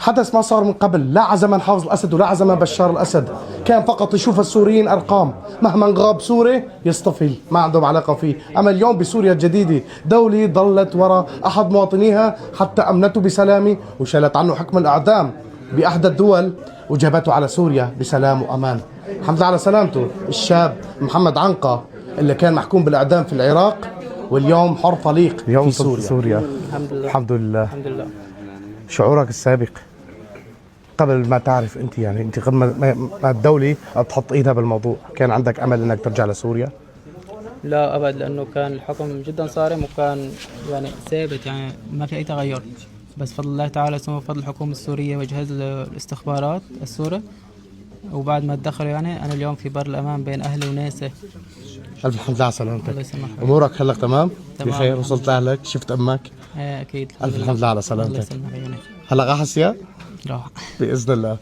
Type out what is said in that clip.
حدث ما صار من قبل، لا على زمن حافظ الأسد ولا على زمن بشار الأسد، كان فقط يشوف السوريين أرقام، مهما غاب سوري يصطفل، ما عندهم علاقة فيه. أما اليوم بسوريا الجديدة دولة ضلت وراء أحد مواطنيها حتى أمنته بسلامه وشالت عنه حكم الإعدام بأحدى الدول وجابته على سوريا بسلام وأمان. الحمد لله على سلامته الشاب محمد عنقا اللي كان محكوم بالإعدام في العراق واليوم حر طليق اليوم في سوريا. الحمد لله. الحمد لله. الحمد لله. شعورك السابق قبل ما تعرف انت، يعني انت قبل ما الدولة تحط ايدها بالموضوع، كان عندك امل انك ترجع لسوريا؟ لا ابد، لانه كان الحكم جدا صارم وكان يعني ثابت، يعني ما في اي تغير. بس فضل الله تعالى ثم فضل الحكومة السورية وجهاز الاستخبارات السوري، وبعد ما تدخلوا يعني انا اليوم في بر الامان بين اهلي وناسي. الف الحمد لله على سلامتك. الله يسلمك. امورك هلا تمام؟ تمام. بخير؟ وصلت لاهلك؟ شفت امك؟ ايه اكيد. الف الحمد لله على الله سلامتك. يسلمك. هلا غاحس يا؟ راح باذن الله.